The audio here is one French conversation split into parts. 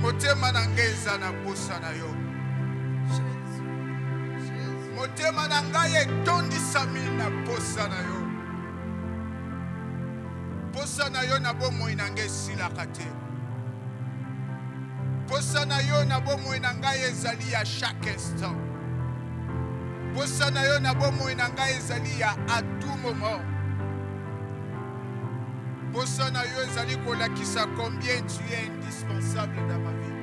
motema na ngai eza na posa na yo. Motema na ngai etondisami na posa na yo. Posa na yo na bomoi na ngai esilaka te. Posa na yo na bomoi na ngai ezali ya chaque instant. Posa na yo na bomoi na ngai ezali ya à tout moment. Posa na yo ezali kolakisa combien tu es indispensable dans ma vie.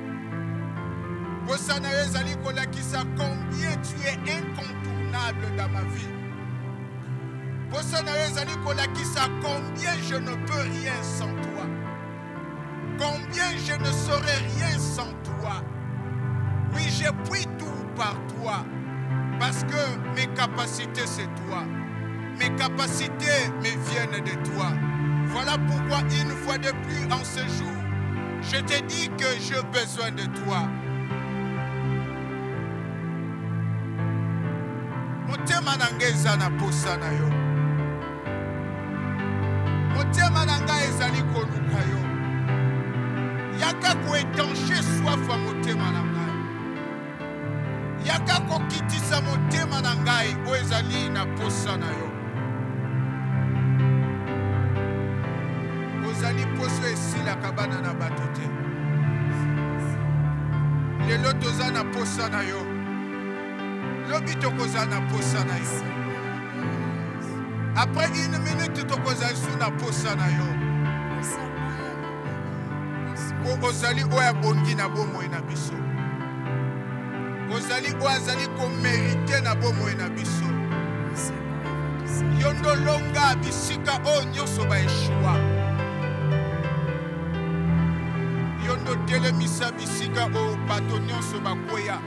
Posa na yo ezali kolakisa combien tu es incontournable dans ma vie. Posa na yo ezali kolakisa combien je ne peux rien sans toi. Combien je ne saurais rien sans toi. Oui, je puis tout par toi. Parce que mes capacités c'est toi. Mes capacités me viennent de toi. Voilà pourquoi une fois de plus en ce jour, je te dis que j'ai besoin de toi. Motema na ngai eza na posa na yo. Motema na ngai ezali koluka yo. Yaka koétancher soif ya motema na ngai. Yaka kokitisa motema na ngai oyo ezali na posa na yo. Ozali poso esilaka bana na bato te. Lelo toza na posa na yo. Lobi tokoza na posa na yo. Après une minute tokoza sous na posa na yo. Ozali oya bongi na bomoi na biso. Ozali oya zali ko mériter na bomoi na biso. Yondo longa bisika o nyoso ba eshua. Yondo telemisa bisika o bato nyonso bakoya.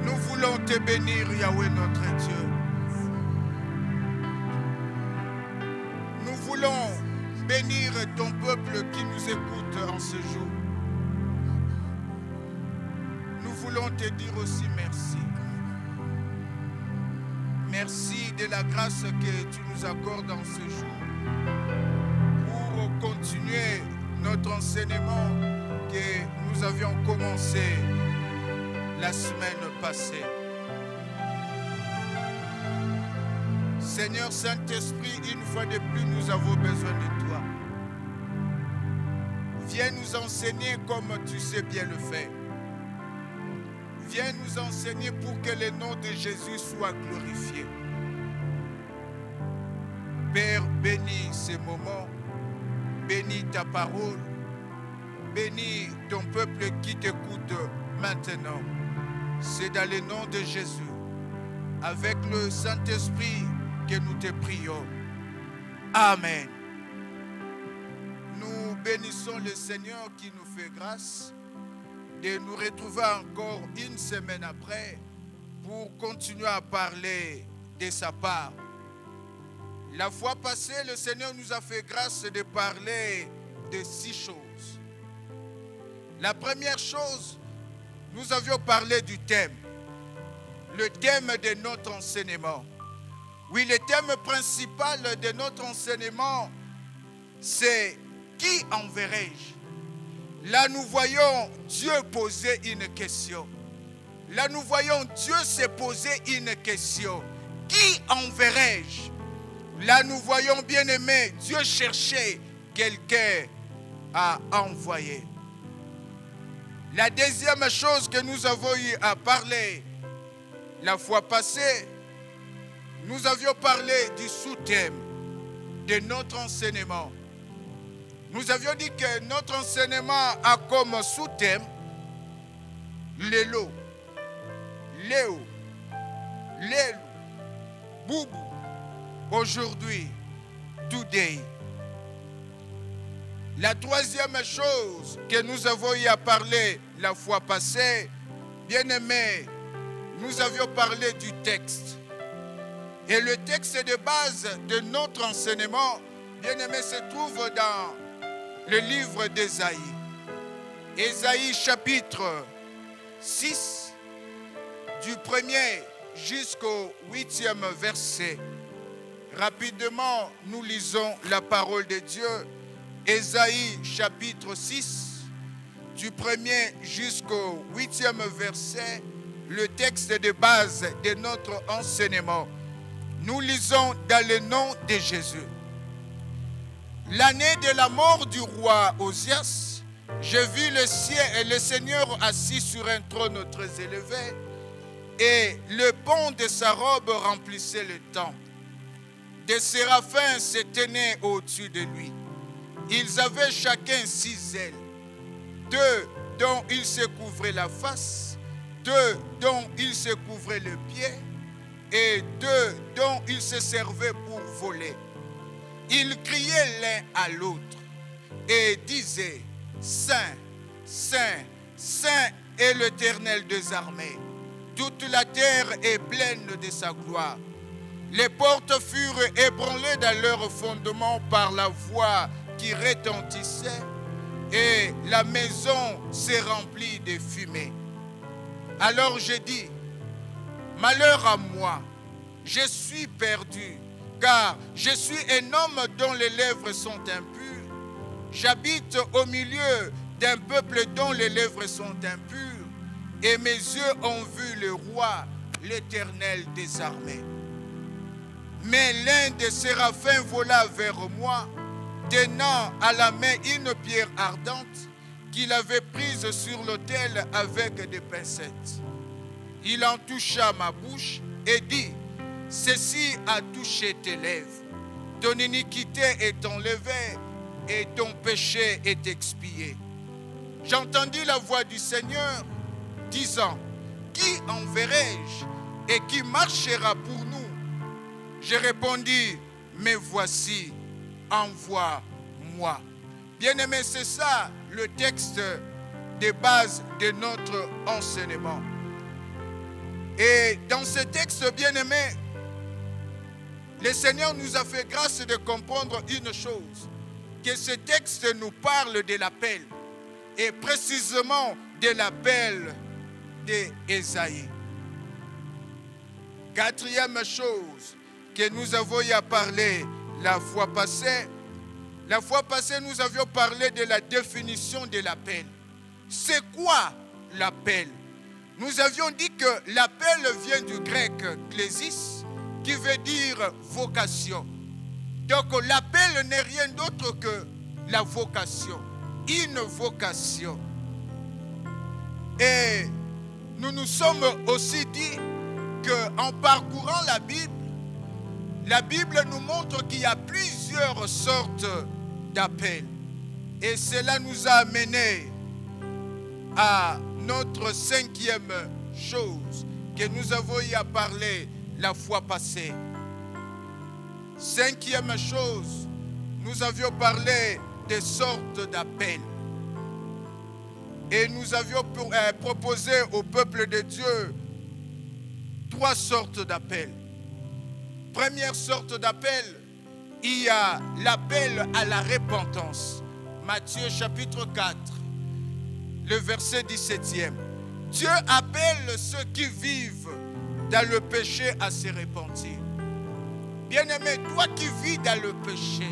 Nous voulons te bénir, Yahweh notre Dieu. Nous voulons bénir ton peuple qui nous écoute en ce jour. Nous voulons te dire aussi merci. Merci de la grâce que tu nous accordes en ce jour pour continuer notre enseignement que nous avions commencé la semaine passée. Seigneur Saint-Esprit, une fois de plus, nous avons besoin de toi. Viens nous enseigner comme tu sais bien le faire. Viens nous enseigner pour que le nom de Jésus soit glorifié. Père, bénis ces moments, bénis ta parole, bénis ton peuple qui t'écoute maintenant. C'est dans le nom de Jésus, avec le Saint-Esprit, que nous te prions. Amen. Nous bénissons le Seigneur qui nous fait grâce de nous retrouver encore une semaine après pour continuer à parler de sa part. La fois passée, le Seigneur nous a fait grâce de parler de 6 choses. La première chose, nous avions parlé du thème, le thème de notre enseignement. Oui, le thème principal de notre enseignement, c'est « Qui enverrai-je » Là, nous voyons Dieu poser une question. Là, nous voyons Dieu se poser une question. « Qui enverrai-je » Là, nous voyons, bien aimé, Dieu cherchait quelqu'un à envoyer. La deuxième chose que nous avons eu à parler la fois passée, nous avions parlé du sous-thème de notre enseignement. Nous avions dit que notre enseignement a comme sous-thème Lélo, Léo, Lélo, Boubou, aujourd'hui, today. La troisième chose que nous avons eu à parler la fois passée, bien aimé, nous avions parlé du texte. Et le texte de base de notre enseignement, bien aimé, se trouve dans le livre d'Ésaïe. Ésaïe chapitre 6, du 1er jusqu'au 8e verset. Rapidement, nous lisons la parole de Dieu. Ésaïe chapitre 6, du 1er jusqu'au 8e verset, le texte de base de notre enseignement. Nous lisons dans le nom de Jésus. L'année de la mort du roi Osias, je vis le ciel et le Seigneur assis sur un trône très élevé, et le pont de sa robe remplissait le temple. Des séraphins se tenaient au-dessus de lui. Ils avaient chacun 6 ailes, 2 dont ils se couvraient la face, 2 dont ils se couvraient le pied, et 2 dont ils se servaient pour voler. Ils criaient l'un à l'autre et disaient, Saint, Saint, Saint est l'Éternel des armées. Toute la terre est pleine de sa gloire. Les portes furent ébranlées dans leur fondement par la voix qui retentissait, et la maison s'est remplie de fumée. Alors j'ai dit, malheur à moi, je suis perdu, car je suis un homme dont les lèvres sont impures. J'habite au milieu d'un peuple dont les lèvres sont impures, et mes yeux ont vu le roi, l'Éternel des armées. Mais l'un des séraphins vola vers moi, tenant à la main une pierre ardente qu'il avait prise sur l'autel avec des pincettes. Il en toucha ma bouche et dit, ceci a touché tes lèvres. Ton iniquité est enlevée et ton péché est expié. J'entendis la voix du Seigneur disant, qui enverrai-je et qui marchera pour nous? Je répondis, mais voici, envoie-moi. Bien-aimé, c'est ça le texte de base de notre enseignement. Et dans ce texte, bien-aimé, le Seigneur nous a fait grâce de comprendre une chose, que ce texte nous parle de l'appel, et précisément de l'appel d'Ésaïe. Quatrième chose que nous avons y à parler la fois passée. La fois passée, nous avions parlé de la définition de l'appel. C'est quoi l'appel? Nous avions dit que l'appel vient du grec klésis, qui veut dire vocation. Donc l'appel n'est rien d'autre que la vocation, une vocation. Et nous nous sommes aussi dit qu'en parcourant la Bible nous montre qu'il y a plusieurs sortes d'appels. Et cela nous a amené à notre 5e chose que nous avons y à parler la fois passée. 5e chose, nous avions parlé des sortes d'appels. Et nous avions proposé au peuple de Dieu 3 sortes d'appels. Première sorte d'appel, il y a l'appel à la repentance. Matthieu chapitre 4, le verset 17e. Dieu appelle ceux qui vivent dans le péché à se repentir. Bien-aimé, toi qui vis dans le péché,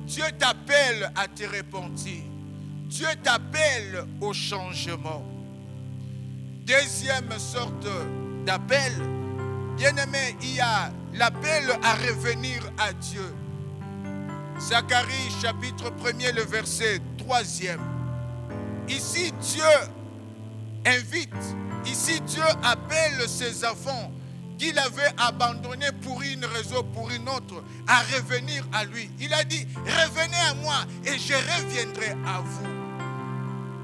Dieu t'appelle à te repentir. Dieu t'appelle au changement. Deuxième sorte d'appel, bien-aimé, il y a l'appel à revenir à Dieu. Zacharie chapitre 1er, le verset 3e. Ici, Dieu invite, ici Dieu appelle ses enfants qu'il avait abandonnés pour une raison, pour une autre, à revenir à lui. Il a dit, revenez à moi et je reviendrai à vous.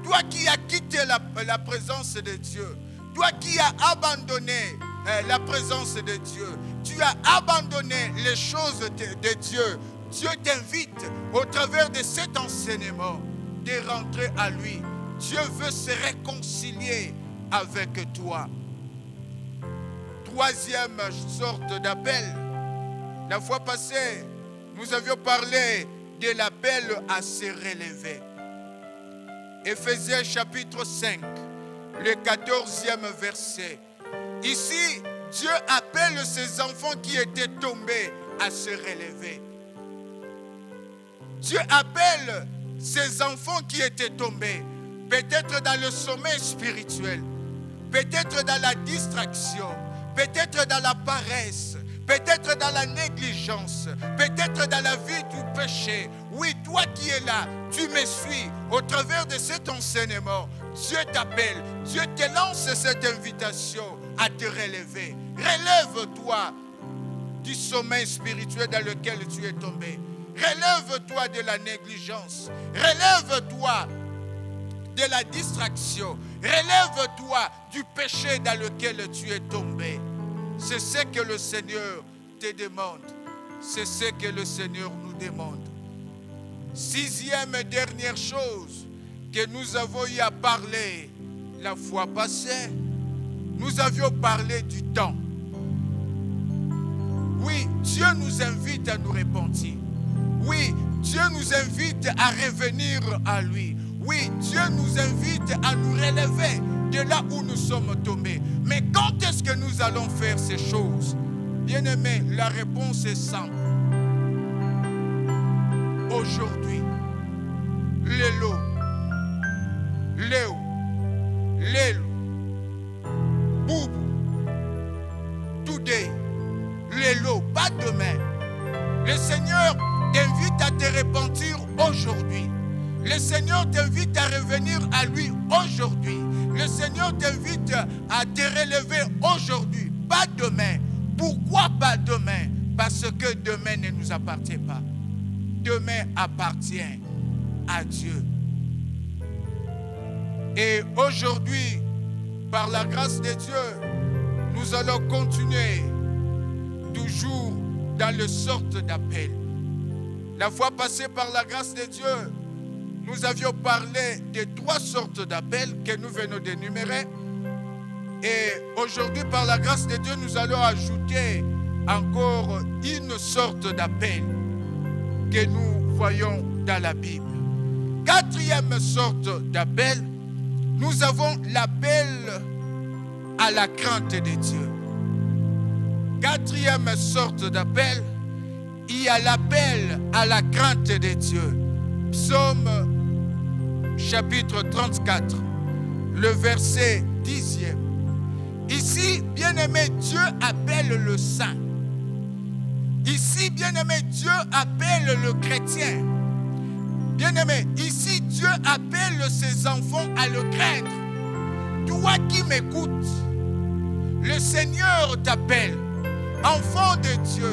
Toi qui as quitté la présence de Dieu, toi qui as abandonné la présence de Dieu, tu as abandonné les choses de Dieu, Dieu t'invite au travers de cet enseignement de rentrer à lui. Dieu veut se réconcilier avec toi. Troisième sorte d'appel. La fois passée, nous avions parlé de l'appel à se relever. Éphésiens chapitre 5, le 14e verset. Ici, Dieu appelle ses enfants qui étaient tombés à se relever. Dieu appelle ces enfants qui étaient tombés, peut-être dans le sommeil spirituel, peut-être dans la distraction, peut-être dans la paresse, peut-être dans la négligence, peut-être dans la vie du péché. Oui, toi qui es là, tu me suis. Au travers de cet enseignement, Dieu t'appelle, Dieu te lance cette invitation à te relever. Relève-toi du sommeil spirituel dans lequel tu es tombé. Relève-toi de la négligence. Relève-toi de la distraction. Relève-toi du péché dans lequel tu es tombé. C'est ce que le Seigneur te demande. C'est ce que le Seigneur nous demande. Sixième et dernière chose que nous avons eu à parler la fois passée, nous avions parlé du temps. Oui, Dieu nous invite à nous repentir. Oui, Dieu nous invite à revenir à lui. Oui, Dieu nous invite à nous relever de là où nous sommes tombés. Mais quand est-ce que nous allons faire ces choses? Bien-aimés, la réponse est simple. Aujourd'hui, Lélo, Boubou, today, Lélo, pas demain. Le Seigneur t'invite à te repentir aujourd'hui. Le Seigneur t'invite à revenir à lui aujourd'hui. Le Seigneur t'invite à te relever aujourd'hui, pas demain. Pourquoi pas demain? Parce que demain ne nous appartient pas. Demain appartient à Dieu. Et aujourd'hui, par la grâce de Dieu, nous allons continuer toujours dans le sorte d'appel. La fois passée, par la grâce de Dieu, nous avions parlé de 3 sortes d'appels que nous venons d'énumérer. Et aujourd'hui, par la grâce de Dieu, nous allons ajouter encore une sorte d'appel que nous voyons dans la Bible. 4e sorte d'appel, nous avons l'appel à la crainte de Dieu. 4e sorte d'appel, il y a l'appel à la crainte de Dieu. Psaume chapitre 34, le verset 10e. Ici, bien-aimé, Dieu appelle le saint. Ici, bien-aimé, Dieu appelle le chrétien. Bien-aimé, ici, Dieu appelle ses enfants à le craindre. Toi qui m'écoutes, le Seigneur t'appelle. Enfant de Dieu,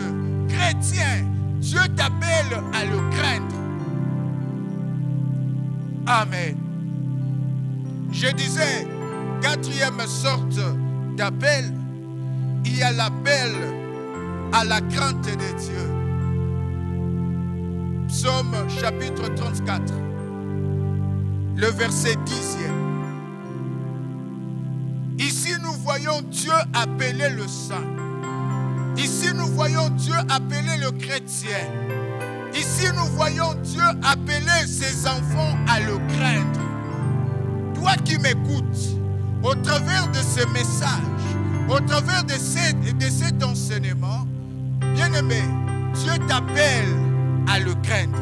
chrétien, Dieu t'appelle à le craindre. Amen. Je disais, 4e sorte d'appel, il y a l'appel à la crainte de Dieu. Psaume chapitre 34, le verset 10e. Ici nous voyons Dieu appeler le saint. Ici nous voyons Dieu appeler le chrétien. Ici nous voyons Dieu appeler ses enfants à le craindre. Toi qui m'écoutes, au travers de ce message, au travers de cet enseignement, bien-aimé, Dieu t'appelle à le craindre.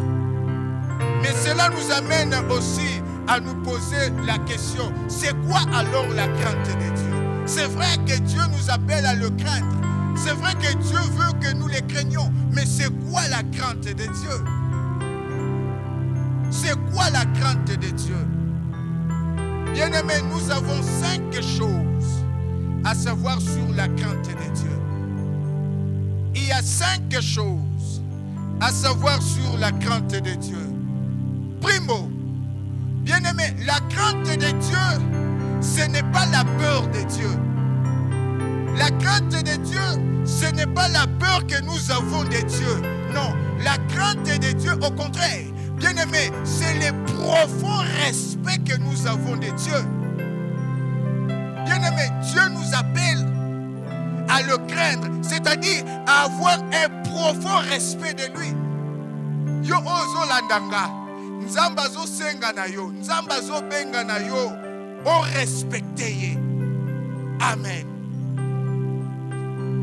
Mais cela nous amène aussi à nous poser la question, c'est quoi alors la crainte de Dieu? C'est vrai que Dieu nous appelle à le craindre. C'est vrai que Dieu veut que nous les craignions. Mais c'est quoi la crainte de Dieu? C'est quoi la crainte de Dieu? Bien-aimés, nous avons 5 choses à savoir sur la crainte de Dieu. Il y a 5 choses à savoir sur la crainte de Dieu. Primo, bien-aimé, la crainte de Dieu, ce n'est pas la peur de Dieu. La crainte de Dieu, ce n'est pas la peur que nous avons de Dieu. Non, la crainte de Dieu, au contraire, bien-aimé, c'est le profond respect que nous avons de Dieu. Bien-aimé, Dieu nous appelle à le craindre, c'est-à-dire à avoir un profond respect de lui. Yo ozo landanga, nzamba zo senga na yo, nzamba zo benga na yo, on respecte ye. Amen.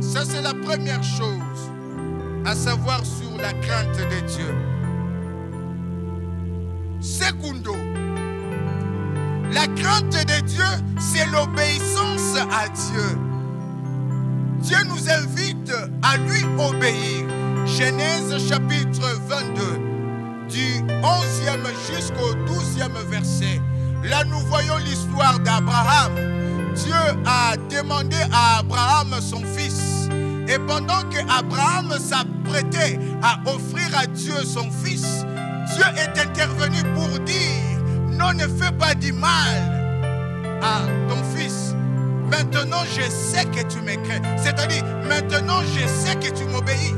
Ça c'est la première chose. à savoir sur la crainte de Dieu. Secundo, la crainte de Dieu, c'est l'obéissance à Dieu. Dieu nous invite à lui obéir. Genèse chapitre 22, du 11e jusqu'au 12e verset. Là, nous voyons l'histoire d'Abraham. Dieu a demandé à Abraham son fils. Et pendant qu'Abraham s'apprêtait à offrir à Dieu son fils, Dieu est intervenu pour dire: non, ne fais pas du mal à ton fils. Maintenant, je sais que tu me crains. C'est-à-dire, maintenant, je sais que tu m'obéis.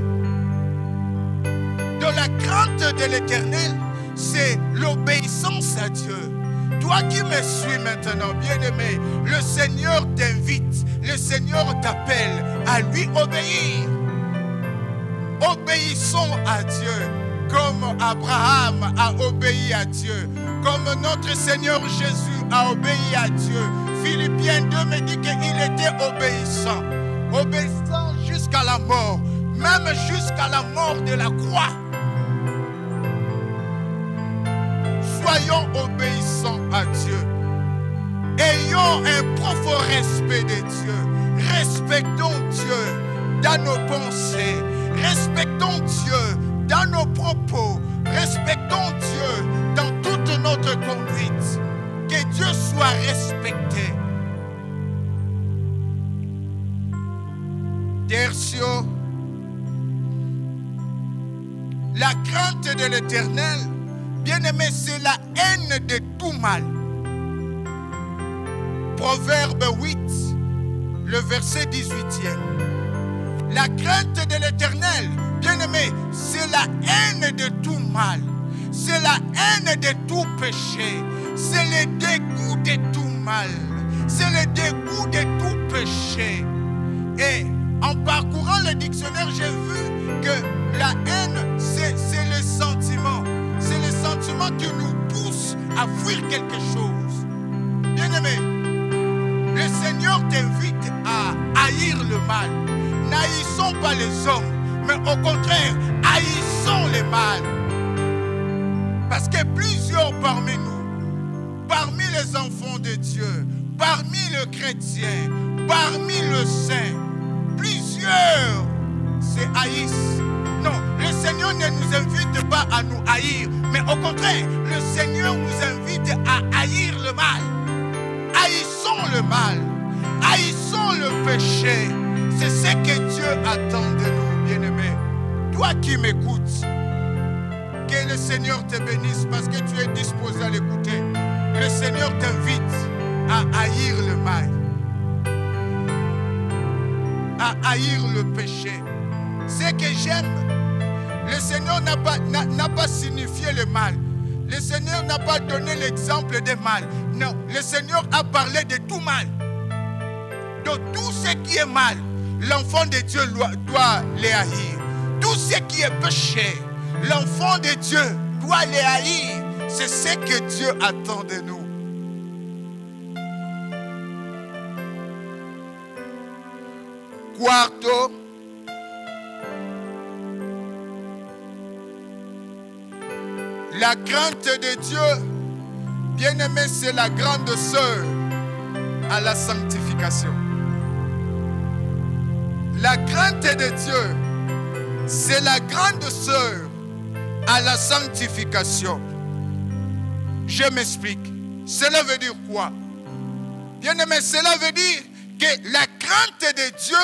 Dans la crainte de l'Éternel, c'est l'obéissance à Dieu. Toi qui me suis maintenant, bien-aimé, le Seigneur t'invite, le Seigneur t'appelle à lui obéir. Obéissons à Dieu comme Abraham a obéi à Dieu, comme notre Seigneur Jésus a obéi à Dieu. Philippiens 2 me dit qu'il était obéissant, obéissant jusqu'à la mort, même jusqu'à la mort de la croix. Soyons obéissants à Dieu. Ayons un profond respect de Dieu. Respectons Dieu dans nos pensées. Respectons Dieu dans nos propos. Respectons Dieu dans toute notre conduite. Que Dieu soit respecté. Tertio, la crainte de l'Éternel, bien-aimé, c'est la haine de tout mal. Proverbe 8, le verset 18e. La crainte de l'Éternel, bien-aimé, c'est la haine de tout mal. C'est la haine de tout péché. C'est le dégoût de tout mal. C'est le dégoût de tout péché. Et en parcourant le dictionnaire, j'ai vu que la haine, c'est le sentiment. C'est le sentiment qui nous pousse à fuir quelque chose. Bien-aimé, le Seigneur t'invite à haïr le mal. N'haïssons pas les hommes, mais au contraire, haïssons le mal. Parce que plusieurs parmi nous, parmi les enfants de Dieu, parmi les chrétiens, parmi les saints, plusieurs se haïssent. Non, le Seigneur ne nous invite pas à nous haïr, mais au contraire, le Seigneur nous invite à haïr le mal. Haïssons le mal, haïssons le péché. C'est ce que Dieu attend de nous, bien-aimés. Toi qui m'écoutes, que le Seigneur te bénisse parce que tu es disposé à l'écouter. Le Seigneur t'invite à haïr le mal, à haïr le péché. Ce que j'aime, le Seigneur n'a pas signifié le mal. Le Seigneur n'a pas donné l'exemple de mal. Non, le Seigneur a parlé de tout mal. De tout ce qui est mal, l'enfant de Dieu doit les haïr. Tout ce qui est péché, l'enfant de Dieu doit les haïr. C'est ce que Dieu attend de nous. Quarto, la crainte de Dieu, bien-aimé, c'est la grande sœur à la sanctification. La crainte de Dieu, c'est la grande sœur à la sanctification. Je m'explique. Cela veut dire quoi? Bien-aimé, cela veut dire que la crainte de Dieu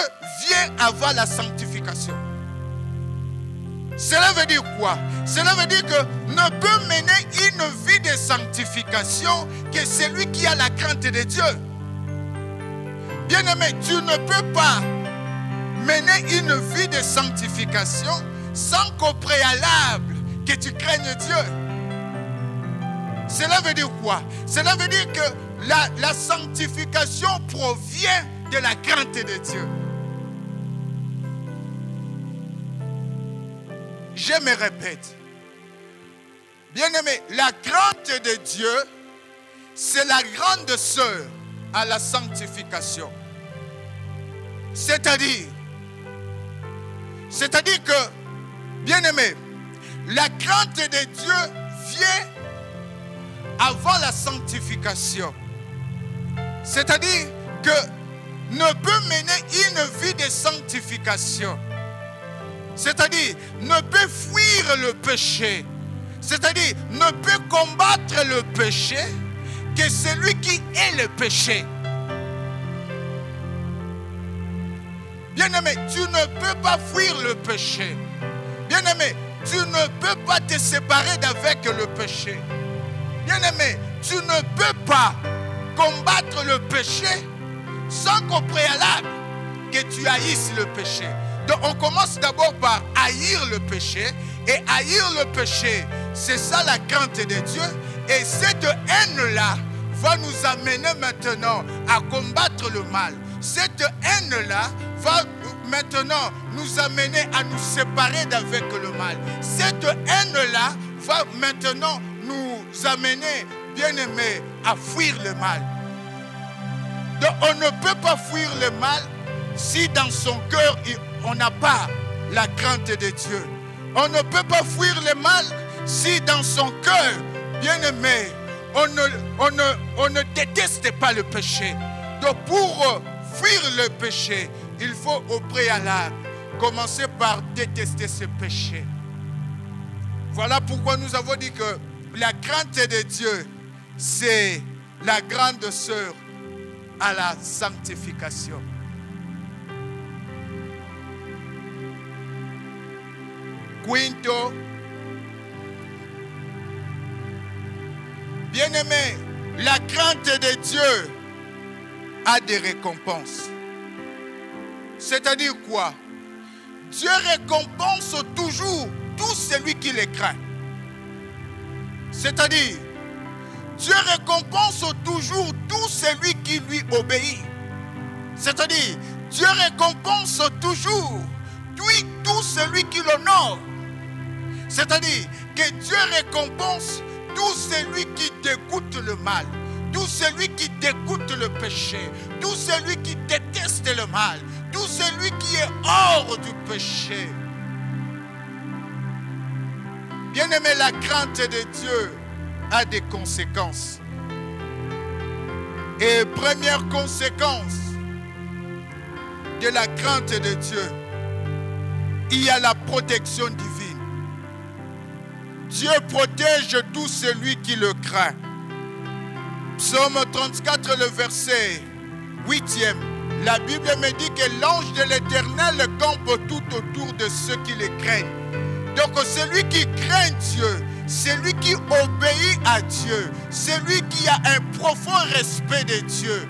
vient avant la sanctification. Cela veut dire quoi? Cela veut dire que ne peut mener une vie de sanctification que celui qui a la crainte de Dieu. Bien-aimé, tu ne peux pas mener une vie de sanctification sans qu'au préalable que tu craignes Dieu. Cela veut dire quoi? Cela veut dire que la sanctification provient de la crainte de Dieu. Je me répète. Bien-aimé, la crainte de Dieu, c'est la grande sœur à la sanctification. C'est-à-dire que Bien-aimé, la crainte de Dieu vient avant la sanctification. C'est-à-dire que ne peut mener une vie de sanctification. C'est-à-dire ne peut fuir le péché. C'est-à-dire ne peut combattre le péché que celui qui est le péché. Bien-aimé, tu ne peux pas fuir le péché. Bien-aimé, tu ne peux pas te séparer d'avec le péché. Bien-aimé, tu ne peux pas combattre le péché sans qu'au préalable que tu haïsses le péché. Donc on commence d'abord par haïr le péché. Et haïr le péché, c'est ça la crainte de Dieu. Et cette haine-là va nous amener maintenant à combattre le mal. Cette haine-là va maintenant nous amener à nous séparer d'avec le mal. Cette haine-là va maintenant nous amener, bien-aimés, à fuir le mal. Donc on ne peut pas fuir le mal si dans son cœur on n'a pas la crainte de Dieu. On ne peut pas fuir le mal si dans son cœur, bien-aimé, on ne déteste pas le péché. Donc pour fuir le péché, il faut au préalable commencer par détester ce péché. Voilà pourquoi nous avons dit que la crainte de Dieu, c'est la grande sœur à la sanctification. Quinto, bien-aimé, la crainte de Dieu a des récompenses. C'est-à-dire quoi? Dieu récompense toujours tout celui qui le craint. C'est-à-dire, Dieu récompense toujours tout celui qui lui obéit. C'est-à-dire, Dieu récompense toujours tout celui qui l'honore. C'est-à-dire que Dieu récompense tout celui qui dégoûte le mal, tout celui qui dégoûte le péché, tout celui qui déteste le mal, tout celui qui est hors du péché. Bien-aimé, la crainte de Dieu a des conséquences. Et première conséquence de la crainte de Dieu, il y a la protection divine. Dieu protège tout celui qui le craint. Psaume 34, le verset 8e. La Bible me dit que l'ange de l'Éternel campe tout autour de ceux qui le craignent. Donc celui qui craint Dieu, celui qui obéit à Dieu, celui qui a un profond respect de Dieu,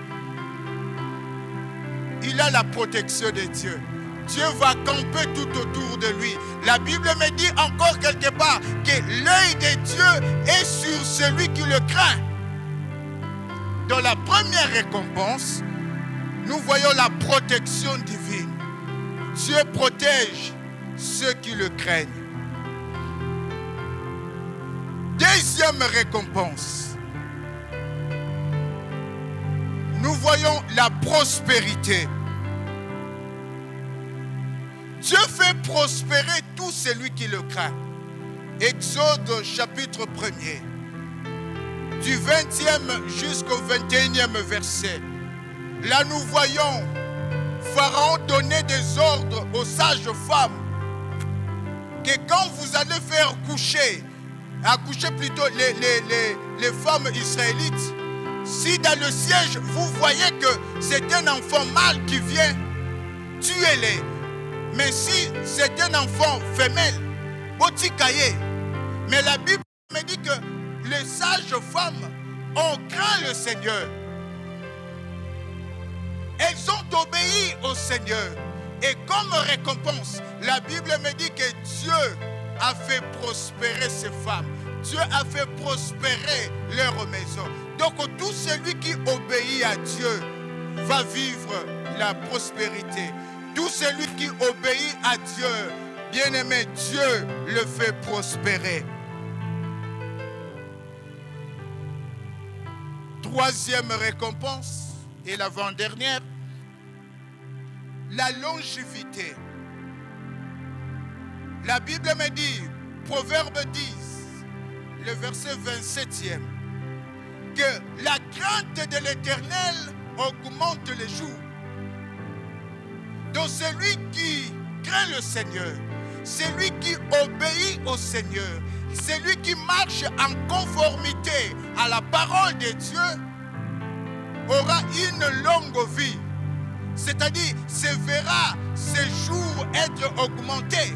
il a la protection de Dieu. Dieu va camper tout autour de lui. La Bible me dit encore quelque part que l'œil de Dieu est sur celui qui le craint. Dans la première récompense, nous voyons la protection divine. Dieu protège ceux qui le craignent. Deuxième récompense, nous voyons la prospérité. Dieu fait prospérer tout celui qui le craint. Exode chapitre 1er, du 20e jusqu'au 21e verset. Là nous voyons Pharaon donner des ordres aux sages femmes que quand vous allez faire accoucher plutôt les femmes israélites, si dans le siège vous voyez que c'est un enfant mâle qui vient, tuez-les. Mais si c'est un enfant femelle, botikaye. Mais la Bible me dit que les sages femmes ont craint le Seigneur. Elles ont obéi au Seigneur. Et comme récompense, la Bible me dit que Dieu a fait prospérer ces femmes. Dieu a fait prospérer leur maison. Donc tout celui qui obéit à Dieu va vivre la prospérité. Tout celui qui obéit à Dieu, bien-aimé, Dieu le fait prospérer. Troisième récompense, et l'avant-dernière, la longévité. La Bible me dit, Proverbe 10, le verset 27e, que la crainte de l'Éternel augmente les jours. Donc celui qui craint le Seigneur, celui qui obéit au Seigneur, celui qui marche en conformité à la parole de Dieu, aura une longue vie. C'est-à-dire, se verra ses jours être augmentés.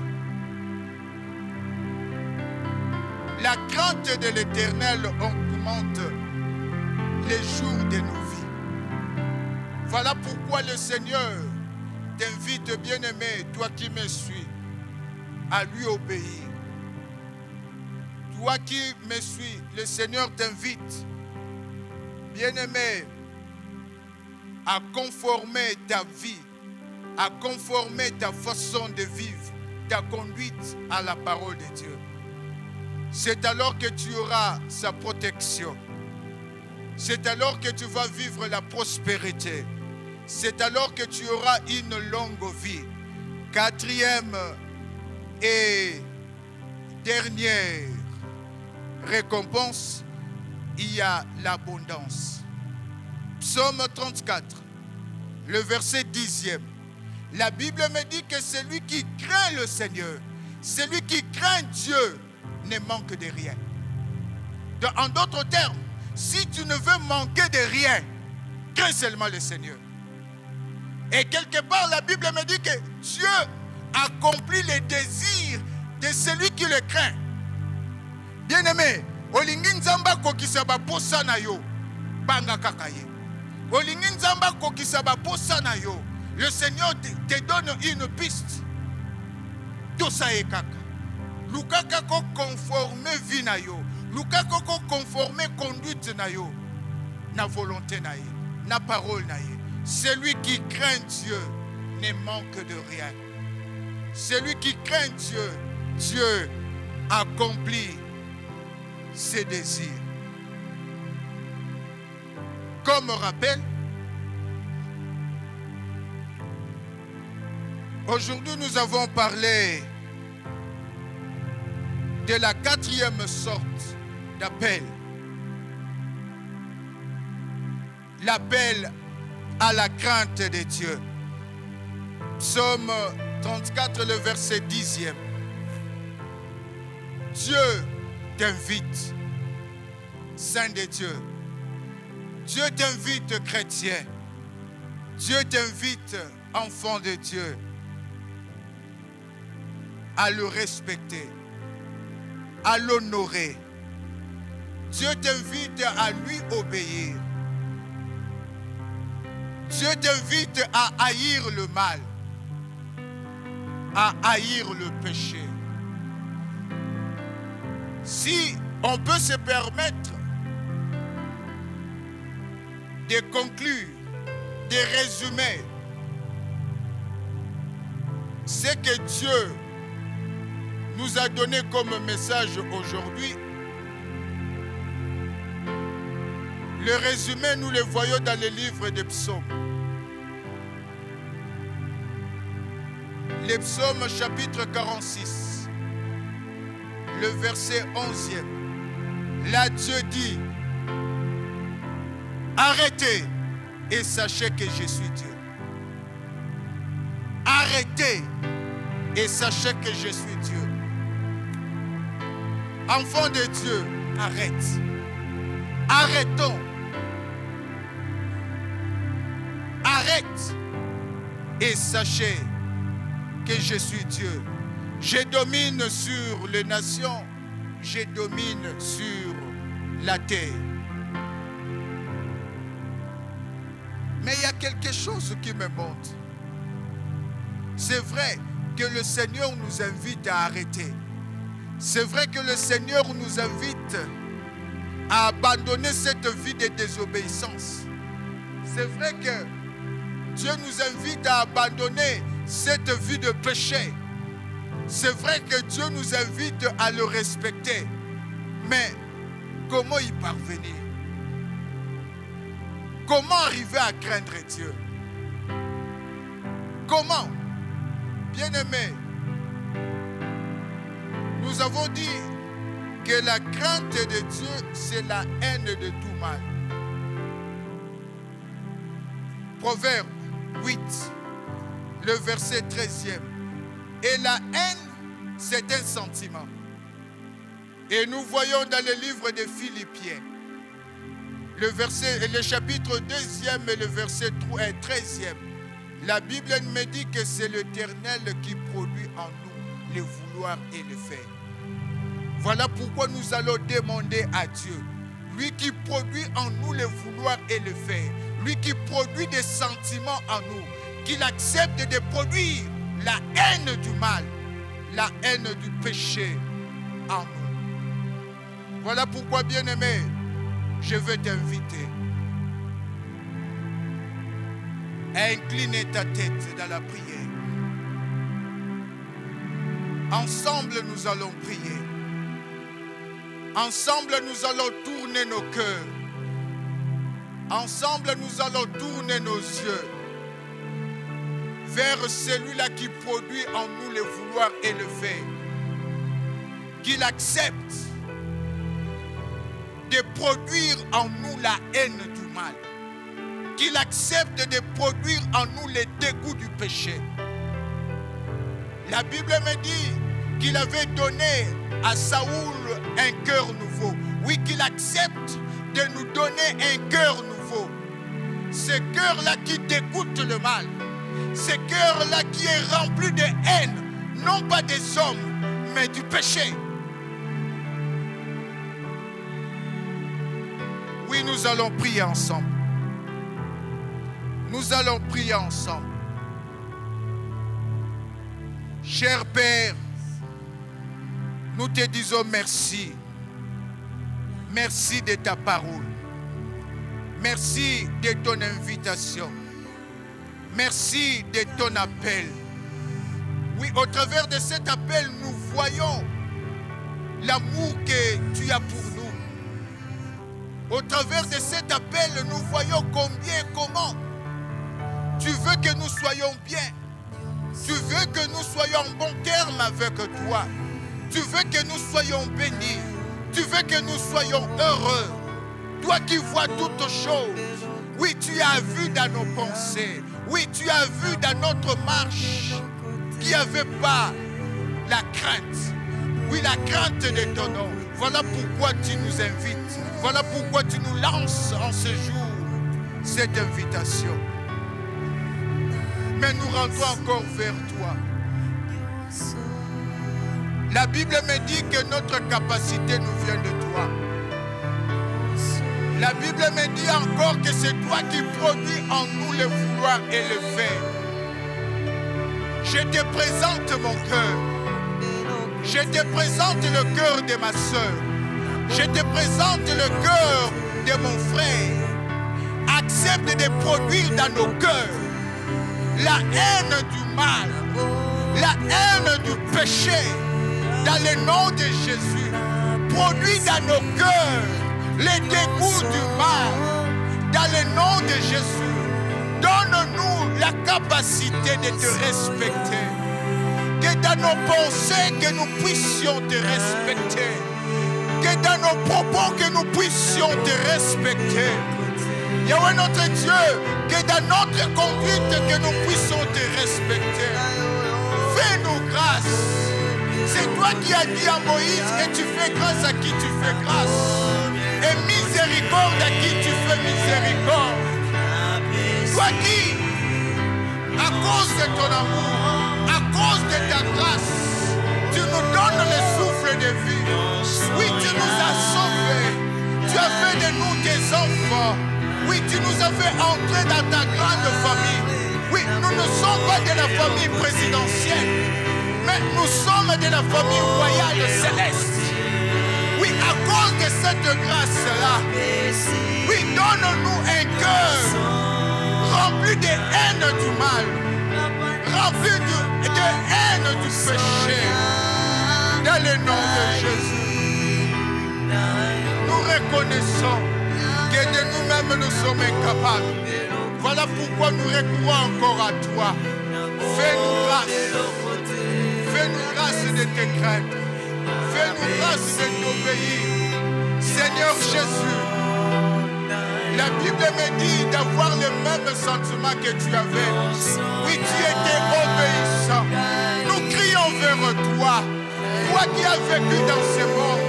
La crainte de l'Éternel augmente les jours de nos vies. Voilà pourquoi le Seigneur t'invite, bien-aimé, toi qui me suis, à lui obéir. Toi qui me suis, le Seigneur t'invite, bien-aimé, à conformer ta vie, à conformer ta façon de vivre, ta conduite à la parole de Dieu. C'est alors que tu auras sa protection. C'est alors que tu vas vivre la prospérité. C'est alors que tu auras une longue vie. Quatrième et dernière récompense, il y a l'abondance. Psaume 34, le verset 10e. La Bible me dit que celui qui craint le Seigneur, celui qui craint Dieu, ne manque de rien. En d'autres termes, si tu ne veux manquer de rien, crains seulement le Seigneur. Et quelque part, la Bible me dit que Dieu accomplit les désirs de celui qui le craint. Bien-aimé, olingi nzamba kokisa ba posa na yo, banga kakaye. Olingi nzamba kokisa ba posa na yo, le Seigneur te donne une piste. Tosa e kaka. Lukaka ko conformer vie na yo, lukaka ko conformer conduite na yo, na volonté na ye, na parole na ye. Celui qui craint Dieu ne manque de rien. Celui qui craint Dieu, Dieu accomplit ses désirs. Comme rappel, aujourd'hui nous avons parlé de la quatrième sorte d'appel. L'appel à la crainte de Dieu. Psaume 34, le verset 10e. Dieu t'invite, Saint de Dieu. Dieu t'invite, chrétien. Dieu t'invite, enfant de Dieu, à le respecter, à l'honorer. Dieu t'invite à lui obéir. Dieu t'invite à haïr le mal, à haïr le péché. Si on peut se permettre de conclure, de résumer ce que Dieu nous a donné comme message aujourd'hui, le résumé, nous le voyons dans le livre des psaumes. Les psaumes chapitre 46, le verset 11e. Là, Dieu dit, arrêtez et sachez que je suis Dieu. Arrêtez et sachez que je suis Dieu. Enfants de Dieu, arrête. Arrêtons. Arrête et sachez que je suis Dieu. Je domine sur les nations, je domine sur la terre. Mais il y a quelque chose qui me montre. C'est vrai que le Seigneur nous invite à arrêter. C'est vrai que le Seigneur nous invite à abandonner cette vie de désobéissance. C'est vrai que Dieu nous invite à abandonner cette vie de péché. C'est vrai que Dieu nous invite à le respecter. Mais comment y parvenir? Comment arriver à craindre Dieu? Comment? Bien-aimé, Nous avons dit que la crainte de Dieu, c'est la haine de tout mal. Proverbe 8, le verset 13e. Et la haine, c'est un sentiment. Et nous voyons dans le livre de Philippiens, le chapitre 2e et le verset 13e, la Bible me dit que c'est l'Éternel qui produit en nous le vouloir et le faire. Voilà pourquoi nous allons demander à Dieu, lui qui produit en nous le vouloir et le faire, lui qui produit des sentiments en nous, qu'il accepte de produire la haine du mal, la haine du péché en nous. Voilà pourquoi, bien-aimé, je veux t'inviter à incliner ta tête dans la prière. Ensemble, nous allons prier. Ensemble, nous allons tourner nos cœurs. Ensemble, nous allons tourner nos yeux vers celui-là qui produit en nous le vouloir et le faire. Qu'il accepte de produire en nous la haine du mal. Qu'il accepte de produire en nous le dégoût du péché. La Bible me dit qu'il avait donné à Saoul un cœur nouveau. Oui, qu'il accepte de nous donner un cœur nouveau. Ce cœur-là qui dégoûte le mal. Ce cœur-là qui est rempli de haine, non pas des hommes, mais du péché. Oui, nous allons prier ensemble. Nous allons prier ensemble. Cher Père, nous te disons merci. Merci de ta parole. Merci de ton invitation. Merci de ton appel. Oui, au travers de cet appel, nous voyons l'amour que tu as pour nous. Au travers de cet appel, nous voyons comment tu veux que nous soyons bien. Tu veux que nous soyons en bon terme avec toi. Tu veux que nous soyons bénis. Tu veux que nous soyons heureux. Toi qui vois toutes choses. Oui, tu as vu dans nos pensées. Oui, tu as vu dans notre marche qu'il n'y avait pas la crainte. Oui, la crainte de ton nom. Voilà pourquoi tu nous invites. Voilà pourquoi tu nous lances en ce jour cette invitation. Mais nous rentrons encore vers toi. La Bible me dit que notre capacité nous vient de toi. La Bible me dit encore que c'est toi qui produis en nous le vouloir et le faire. Je te présente mon cœur. Je te présente le cœur de ma soeur. Je te présente le cœur de mon frère. Accepte de produire dans nos cœurs la haine du mal, la haine du péché, dans le nom de Jésus. Produis dans nos cœurs les dégoûts du mal, dans le nom de Jésus. Donne-nous la capacité de te respecter. Que dans nos pensées, que nous puissions te respecter. Que dans nos propos, que nous puissions te respecter. Yahweh notre Dieu, que dans notre conduite, que nous puissions te respecter. Fais-nous grâce. C'est toi qui as dit à Moïse que tu fais grâce à qui tu fais grâce. Et miséricorde à qui tu fais miséricorde. Toi qui, à cause de ton amour, à cause de ta grâce, tu nous donnes le souffle de vie. Oui, tu nous as sauvés. Tu as fait de nous tes enfants. Oui, tu nous as fait entrer dans ta grande famille. Oui, nous ne sommes pas de la famille présidentielle, mais nous sommes de la famille royale céleste. Oui, à cause de cette grâce-là, oui, donne-nous un cœur rempli de haine du mal, rempli de haine du péché, dans le nom de Jésus. Nous reconnaissons que de nous-mêmes nous sommes incapables. Voilà pourquoi nous recourons encore à toi. Fais-nous grâce. Fais-nous grâce de te craindre. Fais-nous grâce de t'obéir. Seigneur Jésus, la Bible me dit d'avoir les mêmes sentiments que tu avais. Oui, tu étais obéissant. Nous crions vers toi. Toi qui as vécu dans ce monde,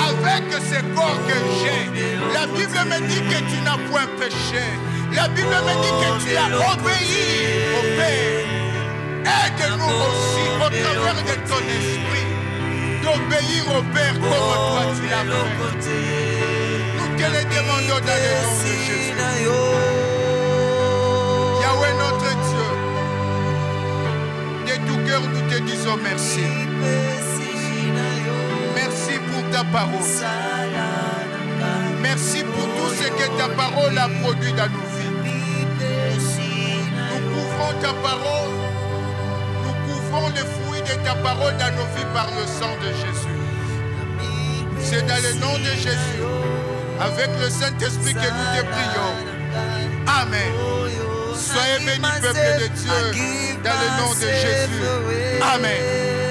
avec ce corps que j'ai, la Bible me dit que tu n'as point péché. La Bible me dit que tu as obéi au Père. Aide-nous aussi au travers de ton esprit d'obéir au Père comme toi tu l'as fait. Nous te le demandons dans le nom de Jésus. Yahweh notre Dieu, de tout cœur nous te disons merci. Merci pour ta parole. Merci pour tout ce que ta parole a produit dans nos vies. Nous couvrons ta parole. Nous couvrons les fruits de ta parole dans nos vies par le sang de Jésus. C'est dans le nom de Jésus, avec le Saint-Esprit que nous te prions. Amen. Soyez bénis, peuple de Dieu, dans le nom de Jésus. Amen.